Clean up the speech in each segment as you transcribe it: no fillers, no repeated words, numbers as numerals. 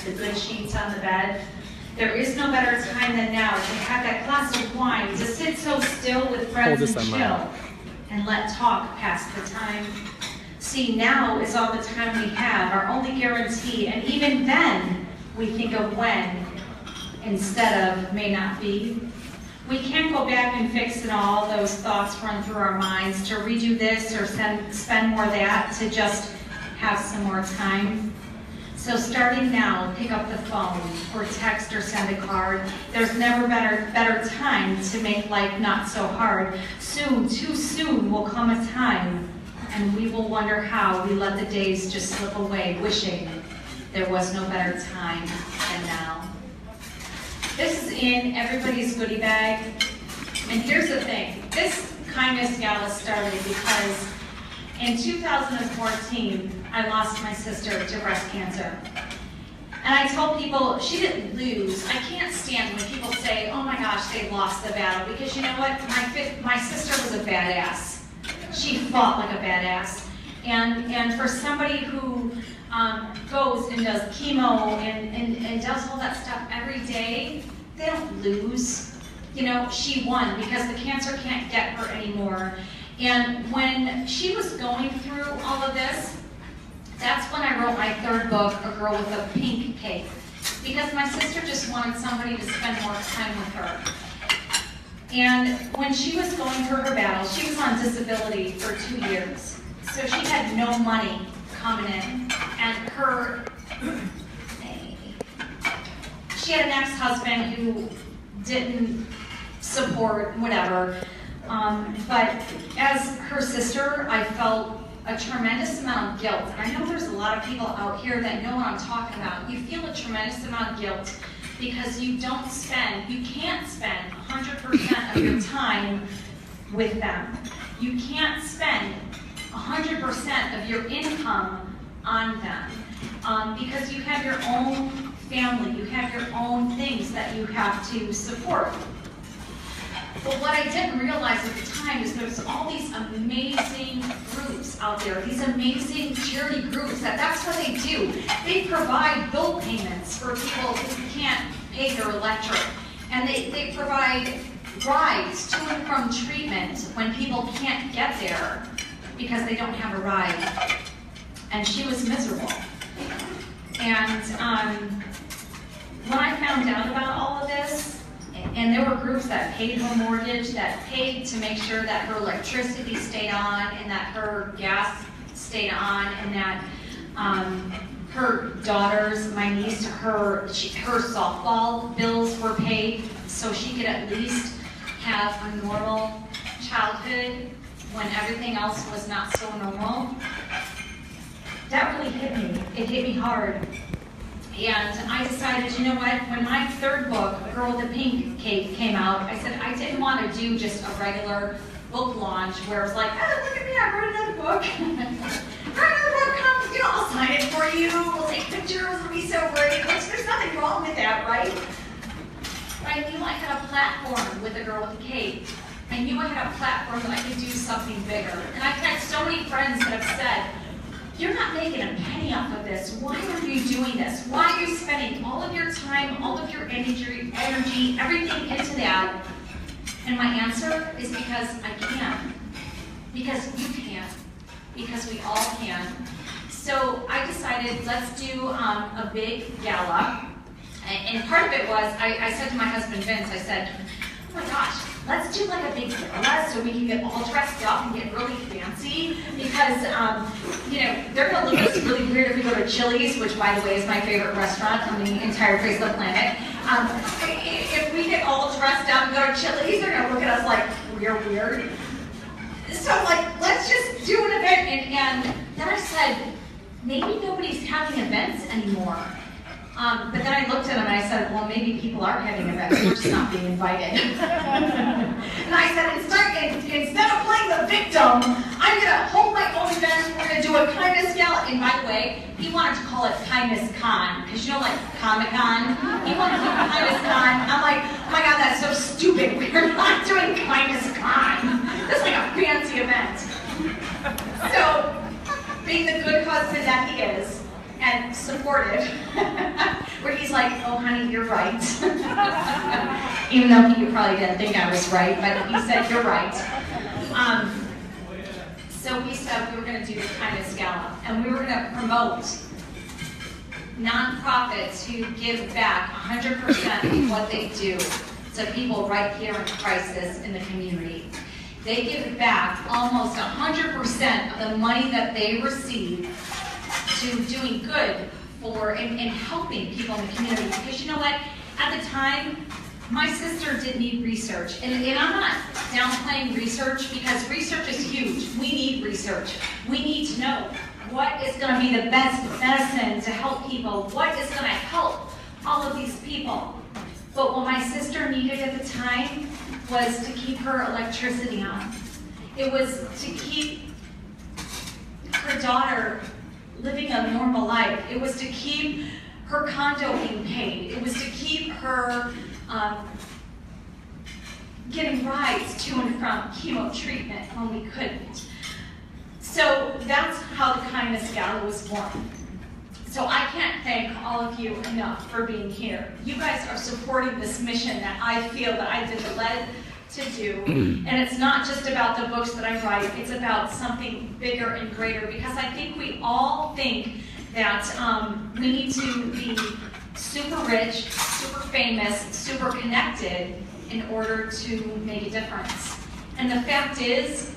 the good sheets on the bed. There is no better time than now to have that glass of wine, to sit so still with friends and chill, and let talk pass the time. See, now is all the time we have, our only guarantee, and even then, we think of when instead of may not be. We can't go back and fix it all, those thoughts run through our minds, to redo this or spend more of that, to just have some more time. So starting now, pick up the phone, or text or send a card. There's never better time to make life not so hard. Soon, too soon, will come a time, and we will wonder how we let the days just slip away, wishing there was no better time than now. This is in everybody's goodie bag. And here's the thing, this Kindness Gala started because in 2014, I lost my sister to breast cancer. And I told people, she didn't lose. I can't stand when people say, oh my gosh, they lost the battle, because you know what, my sister was a badass. She fought like a badass. And for somebody who goes and does chemo and does all that stuff every day, they don't lose. You know, she won because the cancer can't get her anymore. And when she was going through all of this, that's when I wrote my third book, A Girl with a Pink Cake, because my sister just wanted somebody to spend more time with her. And when she was going through her battle, she was on disability for 2 years. So she had no money coming in, and she had an ex-husband who didn't support whatever. But as her sister, I felt a tremendous amount of guilt. And I know there's a lot of people out here that know what I'm talking about. You feel a tremendous amount of guilt because you can't spend 100% of your time with them. You can't spend 100% of your income on them because you have your own family, you have your own things that you have to support. But what I didn't realize at the time is there's all these amazing groups out there, these amazing charity groups that's what they do. They provide bill payments for people who can't pay their electric. And they provide rides to and from treatment when people can't get there because they don't have a ride. And she was miserable. And when I found out about all of this, and there were groups that paid her mortgage, that paid to make sure that her electricity stayed on and that her gas stayed on, and that her daughters, my niece, her softball bills were paid so she could at least have a normal childhood when everything else was not so normal. That really hit me. It hit me hard. And I decided, you know what, when my third book, A Girl with a Pink Cake, came out, I said I didn't want to do just a regular book launch where it was like, oh, look at me, I wrote another book. Write another book, come, you know, I'll sign it for you, we'll take pictures, it'll be so great. There's nothing wrong with that, right? But I knew I had a platform with A Girl with a Cake. I knew I had a platform that I could do something bigger. And I've had so many friends that have said, you're not making a penny off of this. Why are you doing this? Why are you spending all of your time, all of your energy, everything into that? And my answer is because I can. Because you can. Because we all can. So I decided, let's do a big gala. And part of it was, I said to my husband Vince, I said, oh my gosh, let's do like a big gala so we can get all dressed up and get really fancy, because you know, they're gonna look at us really weird if we go to Chili's, which by the way is my favorite restaurant on the entire face of the planet. If we get all dressed up and go to Chili's, they're gonna look at us like we're weird. So like, let's just do an event. And then I said, maybe nobody's having events anymore. But then I looked at him and I said, well, maybe people are having events, we're just not being invited. And I said, instead of playing the victim, I'm going to hold my own event, we're going to do a kindness gala. And by the way, he wanted to call it Kindness Con, because you know, like Comic-Con? He wanted to do Kindness Con. I'm like, oh my God, that's so stupid. We're not doing Kindness Con. This is like a fancy event. So, being the good husband that he is, and supportive, like, oh honey, you're right. Even though he probably didn't think I was right, but he said, you're right. So we said we were going to do the Kindness Gala, and we were going to promote nonprofits who give back 100% of what they do to people right here in crisis in the community. They give back almost 100% of the money that they receive to doing good for and helping people in the community. Because you know what? At the time, my sister did need research. And I'm not downplaying research, because research is huge. We need research. We need to know what is going to be the best medicine to help people, what is going to help all of these people. But what my sister needed at the time was to keep her electricity on. It was to keep her daughter living a normal life. It was to keep her condo being paid. It was to keep her getting rides to and from chemo treatment when we couldn't. So that's how the Kindness Gala was born. So I can't thank all of you enough for being here. You guys are supporting this mission that I feel that I've been led to do. And it's not just about the books that I write, it's about something bigger and greater, because I think we all think that we need to be super rich, super famous, super connected in order to make a difference. And the fact is,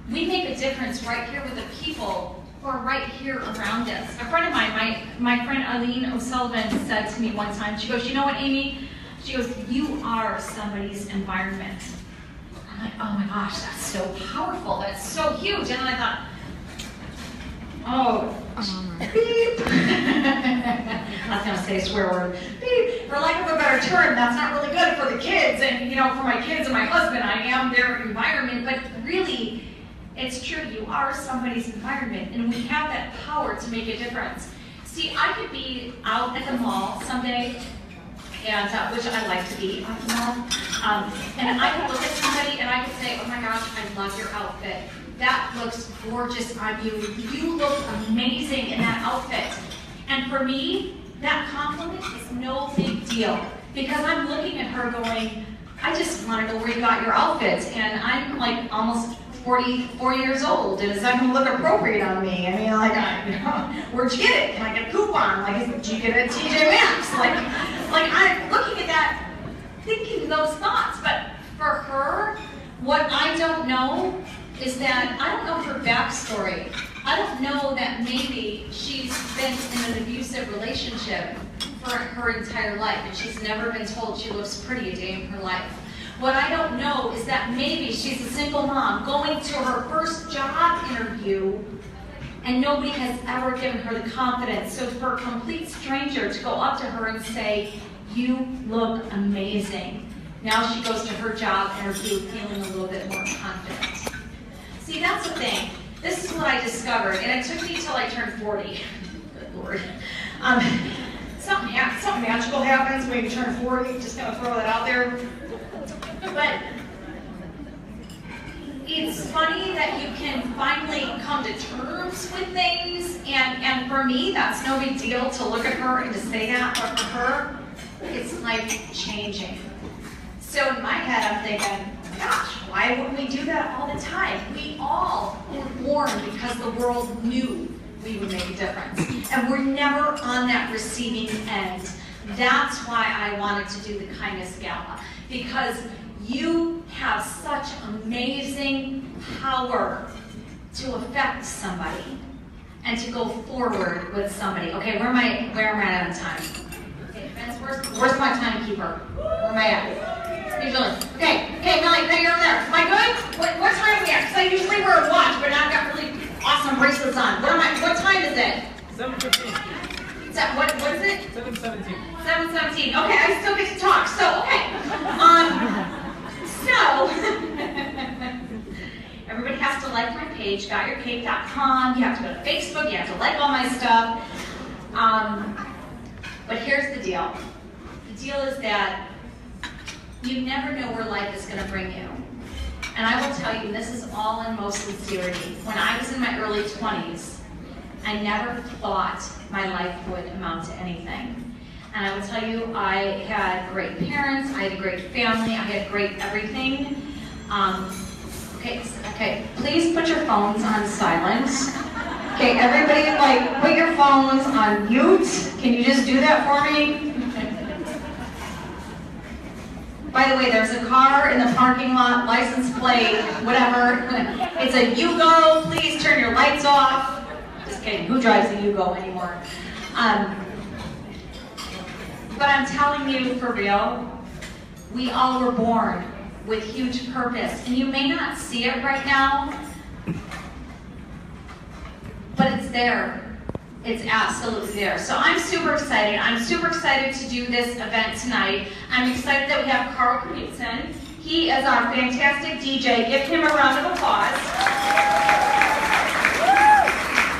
we make a difference right here with the people who are right here around us. A friend of mine, my friend Eileen O'Sullivan, said to me one time, she goes, you know what, Amy? She goes, you are somebody's environment. I'm like, oh my gosh, that's so powerful. That's so huge. And then I thought, oh, beep. I was going to say a swear word. Beep. For lack of a better term, that's not really good for the kids. And, you know, for my kids and my husband, I am their environment. But really, it's true. You are somebody's environment. And we have that power to make a difference. See, I could be out at the mall someday, and which I like to be at the mall. And I could look at somebody and I could say, oh my gosh, I love your outfit. That looks gorgeous on you. You look amazing in that outfit. And for me, that compliment is no big deal, because I'm looking at her going, I just want to know where you got your outfit. And I'm like almost 44 years old, and is that going to look appropriate on me? I mean, like, where'd you get it? Can I get a coupon? Like, did you get it at TJ Maxx? Like I'm looking at that, thinking those thoughts. But for her, what I don't know is that I don't know her backstory. I don't know that maybe she's been in an abusive relationship for her entire life, and she's never been told she looks pretty a day in her life. What I don't know is that maybe she's a single mom going to her first job interview, and nobody has ever given her the confidence. So for a complete stranger to go up to her and say, you look amazing. Now she goes to her job interview feeling a little bit more confident. See, that's the thing. This is what I discovered, and it took me till I turned 40. Good Lord. Something magical happens when you turn 40, just gonna throw that out there. But it's funny that you can finally come to terms with things, and for me, that's no big deal to look at her and to say that, but for her, it's life changing. So in my head, I'm thinking, gosh, why wouldn't we do that all the time? We all were born because the world knew we would make a difference, and we're never on that receiving end. That's why I wanted to do the Kindness Gala, because you have such amazing power to affect somebody and to go forward with somebody. Okay, where am I at on time? Okay, Vince, where's my timekeeper? Where am I at? Usually. Okay, Millie, you're over there. Am I good? What time are we at? Because I usually wear a watch, but now I've got really awesome bracelets on. What time is it? 7:15. What is it? 7:17. 7:17. Okay, I still get to talk. So, okay. Everybody has to like my page, gotyourcake.com. You have to go to Facebook. You have to like all my stuff. But here's the deal. The deal is that you never know where life is going to bring you. And I will tell you, this is all in most sincerity. When I was in my early 20s, I never thought my life would amount to anything. And I will tell you, I had great parents, I had a great family, I had great everything. Okay, please put your phones on silent. Okay, everybody, like, put your phones on mute. Can you just do that for me? By the way, there's a car in the parking lot, license plate, whatever. It's a Yugo, please turn your lights off. Just kidding, who drives a Yugo anymore? But I'm telling you, for real, we all were born with huge purpose. And you may not see it right now, but it's there. It's absolutely there. So I'm super excited. I'm super excited to do this event tonight. I'm excited that we have Carl Knutson. He is our fantastic DJ. Give him a round of applause.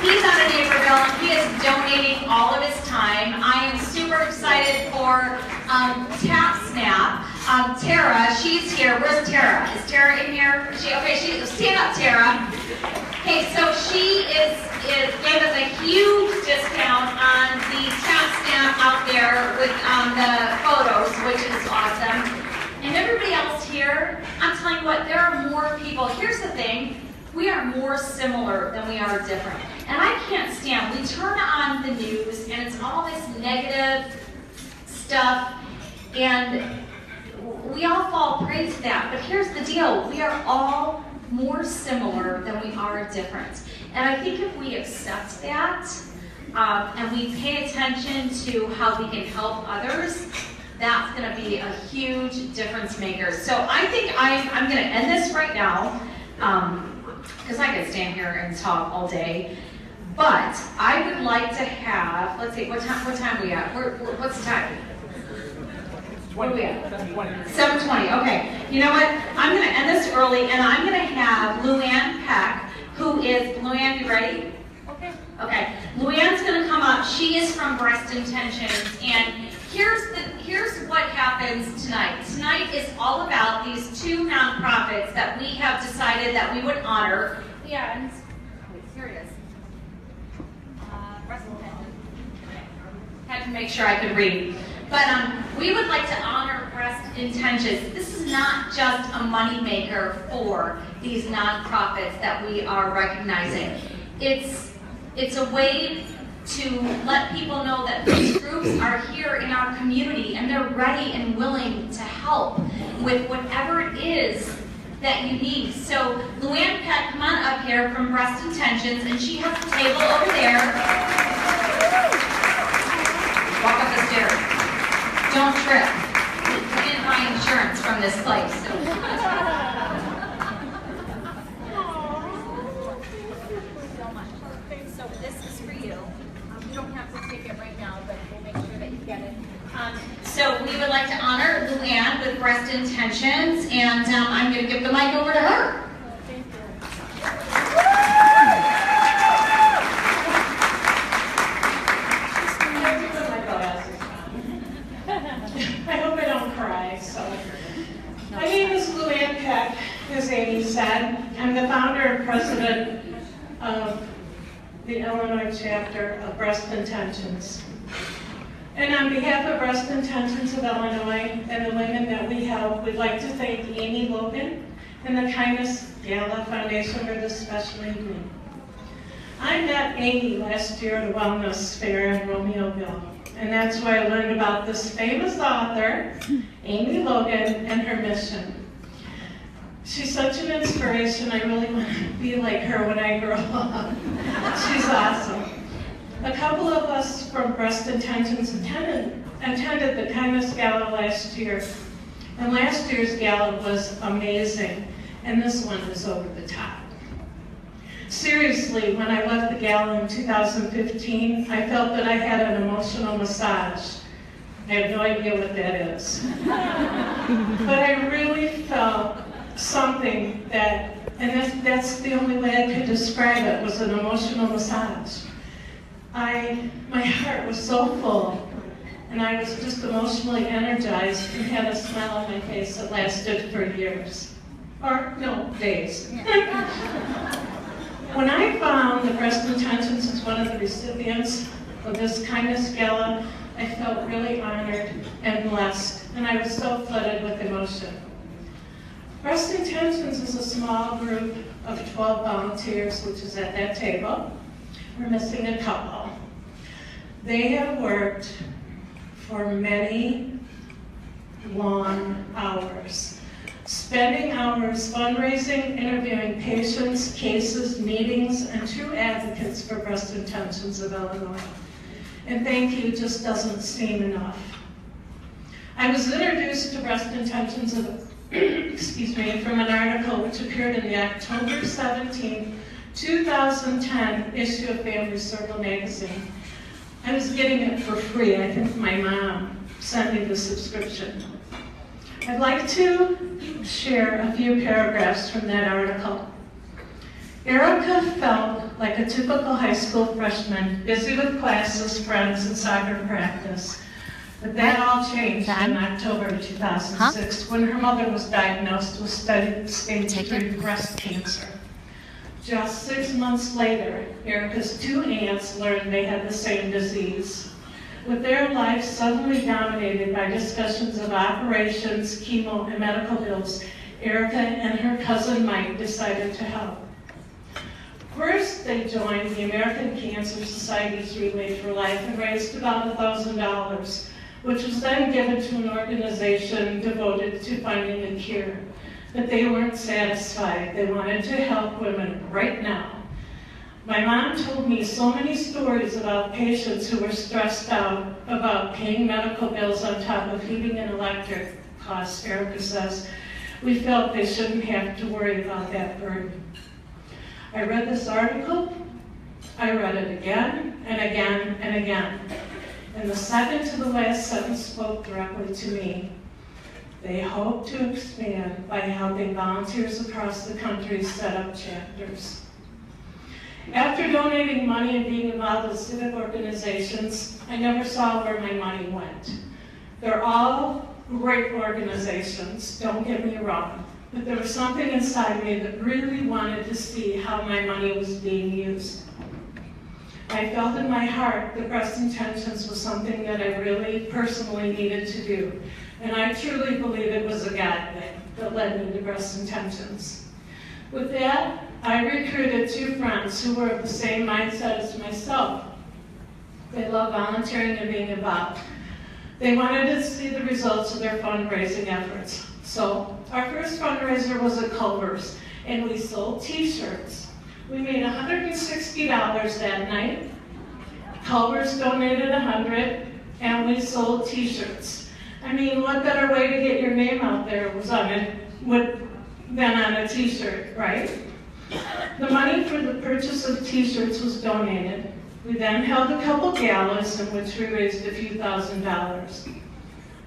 He's out of Naperville, and he is donating all of his time. I am super excited for Tap Snap. Tara, she's here. Where's Tara? Is Tara in here? Stand up, Tara. Okay, so she gave us a huge discount on the Tap Snap out there with the photos, which is awesome. And everybody else here, I'm telling you what, there are more people. Here's the thing. We are more similar than we are different. And I can't stand, we turn on the news and it's all this negative stuff, and we all fall prey to that. But here's the deal, we are all more similar than we are different. And I think if we accept that, and we pay attention to how we can help others, that's gonna be a huge difference maker. So I think I'm gonna end this right now. Because I could stand here and talk all day, but I would like to have, let's see, what time are we at? What's the time? What are we at? 7:20, okay. You know what? I'm going to end this early, and I'm going to have Luann Peck, who is, Luann, you ready? Okay. Okay. Luann's going to come up. She is from Breast Intentions, and here's what happens tonight. Tonight is all about these two nonprofits that we have decided that we would honor. And here it is. Breast Intentions. Had to make sure I could read. But we would like to honor Breast Intentions. This is not just a moneymaker for these nonprofits that we are recognizing. It's a way to let people know that these groups are here in our community and they're ready and willing to help with whatever it is that you need. So Luann Peck, come on up here from Breast Intentions, and she has a table over there. Walk up the stairs. Don't trip. We didn't buy insurance from this place. So. So this is for you. You don't have to take it right now, but we'll make sure that you get it. So we would like to honor Luann with Breast Intentions, and I'm going to give the mic over to her. Thank you. I hope I don't cry. So, my name is Luann Peck, as Amy said. I'm the founder and president of the Illinois chapter of Breast Intentions. And on behalf of Breast Intentions of Illinois and the women that we help, we'd like to thank Amy Logan and the Kindness Gala Foundation for this special evening. I met Amy last year at a wellness fair in Romeoville, and that's where I learned about this famous author, Amy Logan, and her mission. She's such an inspiration. I really want to be like her when I grow up. She's awesome. A couple of us from Breast Intentions attended the Kindness Gala last year. And last year's gala was amazing. And this one is over the top. Seriously, when I left the gala in 2015, I felt that I had an emotional massage. I have no idea what that is. But I really felt something that, and that's the only way I could describe it, was an emotional massage. My heart was so full, and I was just emotionally energized and had a smile on my face that lasted for years. Or, no, days. When I found that Breast Intentions was one of the recipients of this kindness gala, I felt really honored and blessed, and I was so flooded with emotion. Breast Intentions is a small group of 12 volunteers, which is at that table. We're missing a couple. They have worked for many long hours, spending hours fundraising, interviewing patients, cases, meetings, and true advocates for Breast Intentions of Illinois. And thank you just doesn't seem enough. I was introduced to Breast Intentions of excuse me, from an article which appeared in the October 17, 2010 issue of Family Circle magazine. I was getting it for free. I think my mom sent me the subscription. I'd like to share a few paragraphs from that article. Erica felt like a typical high school freshman, busy with classes, friends, and soccer practice. But that all changed in October 2006 when her mother was diagnosed with stage 3 breast cancer. Just 6 months later, Erica's 2 aunts learned they had the same disease. With their lives suddenly dominated by discussions of operations, chemo, and medical bills, Erica and her cousin Mike decided to help. First, they joined the American Cancer Society's Relay for Life and raised about $1,000, which was then given to an organization devoted to finding a cure. But they weren't satisfied. They wanted to help women right now. My mom told me so many stories about patients who were stressed out about paying medical bills on top of heating and electric costs, Erica says. We felt they shouldn't have to worry about that burden. I read this article. I read it again and again and again. And the second to the last sentence spoke directly to me. They hope to expand by helping volunteers across the country set up chapters. After donating money and being involved with civic organizations, I never saw where my money went. They're all great organizations, don't get me wrong, but there was something inside me that really wanted to see how my money was being used. I felt in my heart that Breast Intentions was something that I really personally needed to do. And I truly believe it was a God thing that led me to Breast Intentions. With that, I recruited 2 friends who were of the same mindset as myself. They love volunteering and being involved. They wanted to see the results of their fundraising efforts. So our first fundraiser was at Culver's, and we sold t-shirts. We made $160 that night. Culver's donated $100, and we sold t-shirts. I mean, what better way to get your name out there than on a t-shirt, right? The money for the purchase of t-shirts was donated. We then held a couple galas in which we raised a few $1,000s.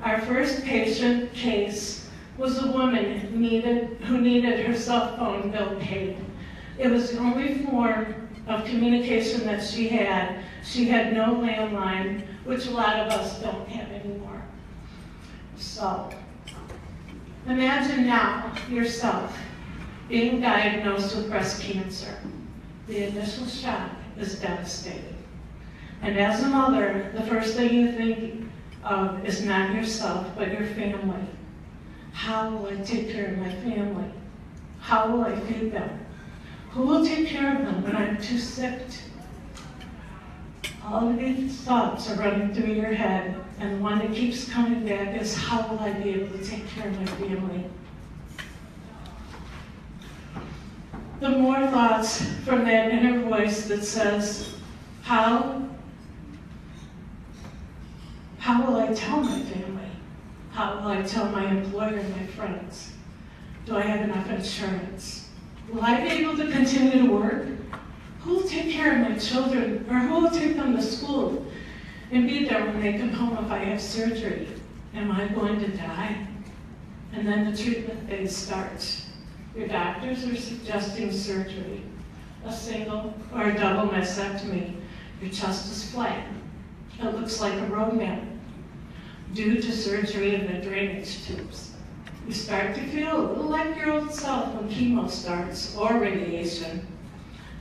Our first patient case was a woman who needed her cell phone bill paid. It was the only form of communication that she had. She had no landline, which a lot of us don't have anymore. So, imagine now yourself being diagnosed with breast cancer. The initial shock is devastating. And as a mother, the first thing you think of is not yourself, but your family. How will I take care of my family? How will I feed them? Who will take care of them when I'm too sick? All of these thoughts are running through your head, and the one that keeps coming back is, how will I be able to take care of my family? The more thoughts from that inner voice that says, how will I tell my family? How will I tell my employer and my friends? Do I have enough insurance? Will I be able to continue to work? Who will take care of my children, or who will take them to school and be there when they come home if I have surgery? Am I going to die? And then the treatment phase starts. Your doctors are suggesting surgery, a single or a double mastectomy. Your chest is flat. It looks like a road map due to surgery of the drainage tubes. You start to feel a little like your old self when chemo starts or radiation.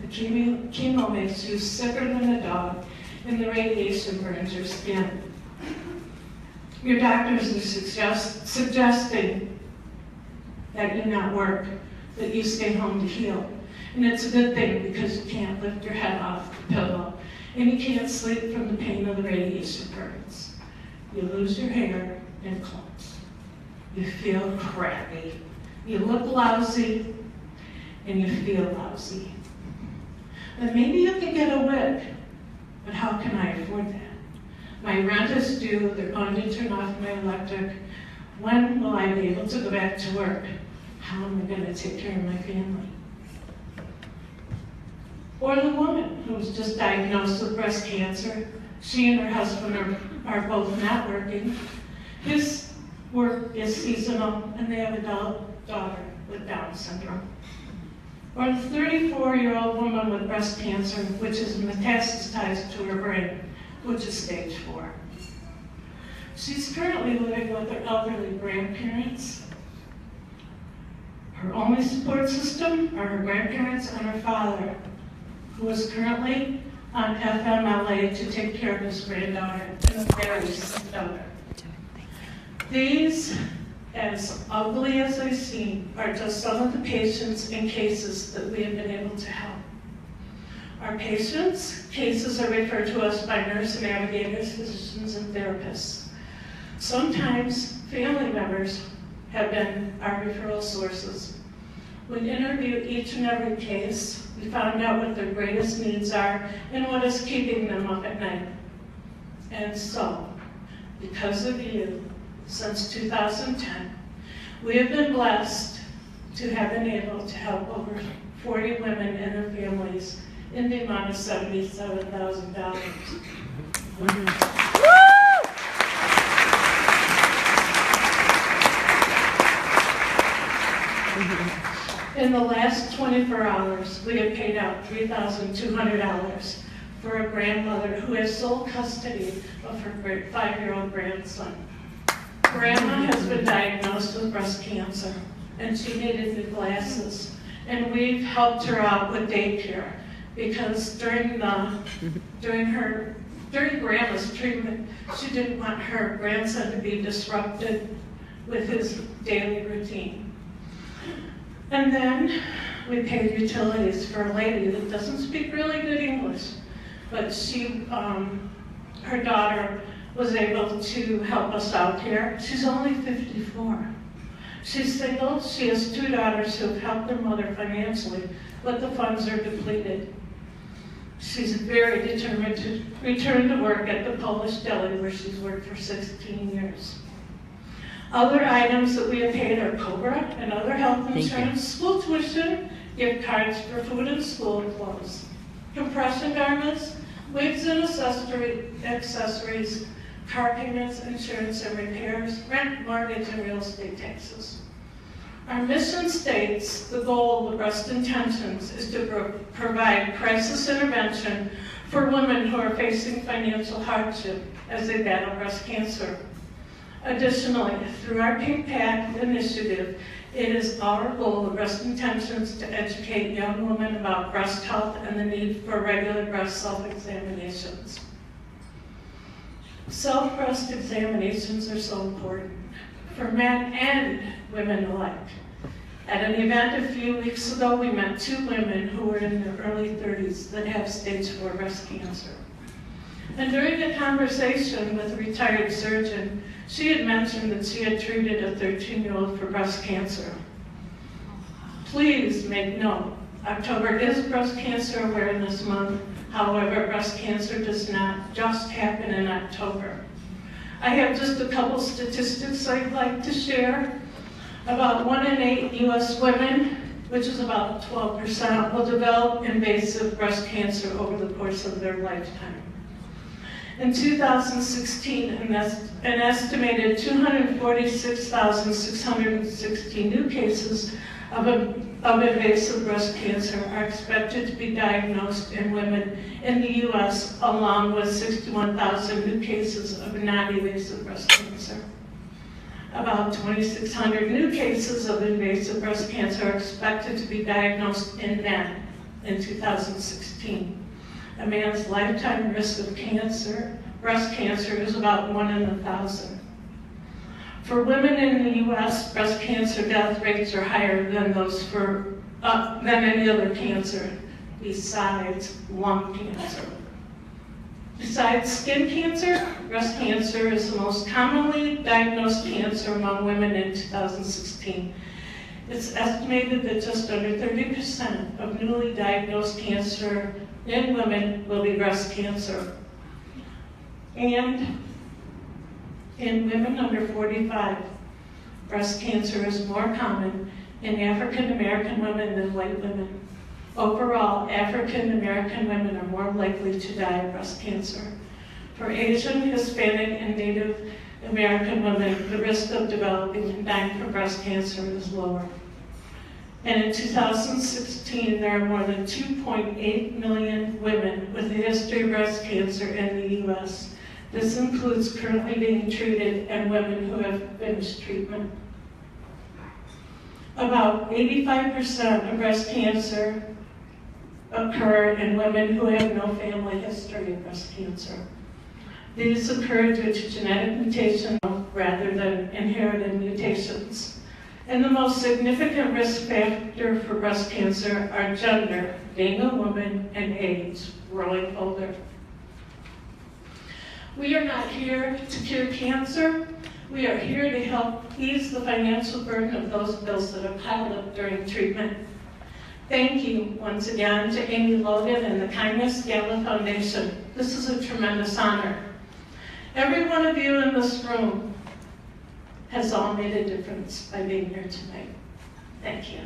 The chemo makes you sicker than a dog, and the radiation burns your skin. Your doctors are suggesting that you not work, that you stay home to heal. And it's a good thing because you can't lift your head off the pillow, and you can't sleep from the pain of the radiation burns. You lose your hair and clothes. You feel crappy. You look lousy, and you feel lousy. Then maybe you can get a wig, but how can I afford that? My rent is due, they're going to turn off my electric. When will I be able to go back to work? How am I going to take care of my family? Or the woman who was just diagnosed with breast cancer. She and her husband are both not working. His work is seasonal, and they have a daughter with Down syndrome. Or the 34-year-old woman with breast cancer, which is metastasized to her brain, which is stage 4. She's currently living with her elderly grandparents. Her only support system are her grandparents and her father, who is currently on FMLA to take care of his granddaughter and a very sick daughter. These, as ugly as they seem, are just some of the patients and cases that we have been able to help. Our patients' cases are referred to us by nurse navigators, physicians, and therapists. Sometimes family members have been our referral sources. We interviewed each and every case. We found out what their greatest needs are and what is keeping them up at night. And so, because of you, since 2010, we have been blessed to have been able to help over 40 women and their families in the amount of $77,000. In the last 24 hours, we have paid out $3,200 for a grandmother who has sole custody of her 5-year-old grandson. Grandma has been diagnosed with breast cancer, and she needed new glasses. And we've helped her out with daycare because during Grandma's treatment, she didn't want her grandson to be disrupted with his daily routine. And then we paid utilities for a lady that doesn't speak really good English, but she, her daughter was able to help us out here. She's only 54. She's single. She has 2 daughters who have helped their mother financially, but the funds are depleted. She's very determined to return to work at the Polish deli where she's worked for 16 years. Other items that we have paid are COBRA and other health insurance, school tuition, gift cards for food and school clothes, compression garments, wigs and accessories, car payments, insurance and repairs, rent, mortgage, and real estate taxes. Our mission states the goal of the Breast Intentions is to provide crisis intervention for women who are facing financial hardship as they battle breast cancer. Additionally, through our Pink Pack initiative, it is our goal of Breast Intentions to educate young women about breast health and the need for regular breast self-examinations. Self-breast examinations are so important for men and women alike. At an event a few weeks ago, we met 2 women who were in their early 30s that have stage 4 breast cancer. And during a conversation with a retired surgeon, she had mentioned that she had treated a 13-year-old for breast cancer. Please make note, October is Breast Cancer Awareness Month. However, breast cancer does not just happen in October. I have just a couple statistics I'd like to share. About 1 in 8 U.S. women, which is about 12%, will develop invasive breast cancer over the course of their lifetime. In 2016, an estimated 246,660 new cases of invasive breast cancer are expected to be diagnosed in women in the U.S., along with 61,000 new cases of non-invasive breast cancer. About 2,600 new cases of invasive breast cancer are expected to be diagnosed in men in 2016. A man's lifetime risk of cancer, breast cancer, is about 1 in 1,000. For women in the U.S., breast cancer death rates are higher than those than any other cancer besides lung cancer. Besides skin cancer, breast cancer is the most commonly diagnosed cancer among women in 2016. It's estimated that just under 30% of newly diagnosed cancer in women will be breast cancer. And in women under 45, breast cancer is more common in African American women than white women. Overall, African American women are more likely to die of breast cancer. For Asian, Hispanic, and Native American women, the risk of developing and dying from breast cancer is lower. And in 2016, there are more than 2.8 million women with a history of breast cancer in the U.S. This includes currently being treated and women who have finished treatment. About 85% of breast cancer occur in women who have no family history of breast cancer. These occur due to genetic mutation rather than inherited mutations. And the most significant risk factor for breast cancer are gender, being a woman, and age, growing older. We are not here to cure cancer. We are here to help ease the financial burden of those bills that are piled up during treatment. Thank you once again to Amy Logan and the Kindness Gala Foundation. This is a tremendous honor. Every one of you in this room has all made a difference by being here tonight. Thank you.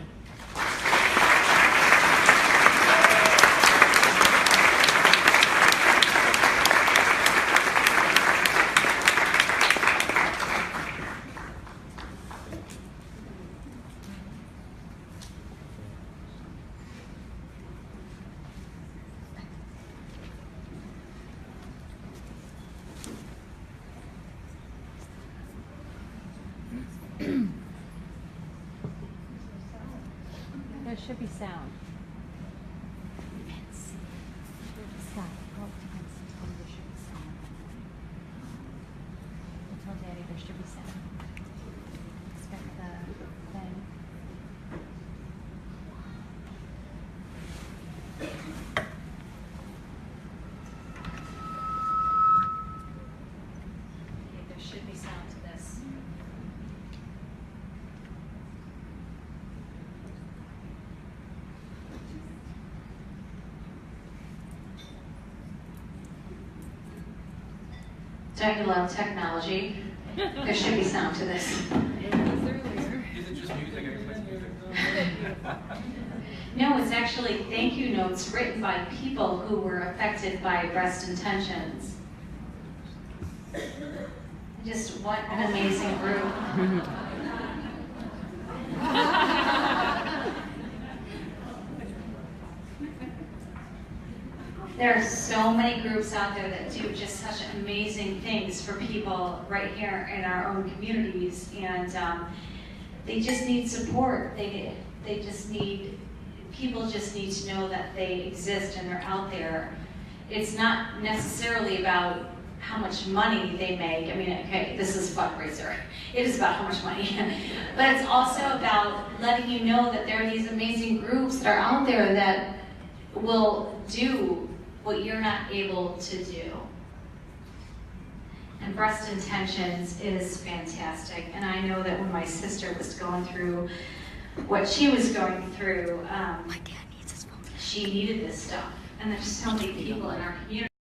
There should be sound. Stop. Oh, there should be sound. Tell Daddy there should be sound. Expect the thing. Okay, there should be sound to this. Don't you love technology? There should be sound to this. Is it just music? I expect music. No, it's actually thank you notes written by people who were affected by breast intentions. Just what an amazing group. There are so many groups out there that do just such amazing things for people right here in our own communities, and they just need support. People just need to know that they exist and they're out there. It's not necessarily about how much money they make. I mean, okay, this is a fundraiser. It is about how much money. But it's also about letting you know that there are these amazing groups that are out there that will do what you're not able to do. And Breast Intentions is fantastic. And I know that when my sister was going through what she was going through, she needed this stuff. And there's so many people in our community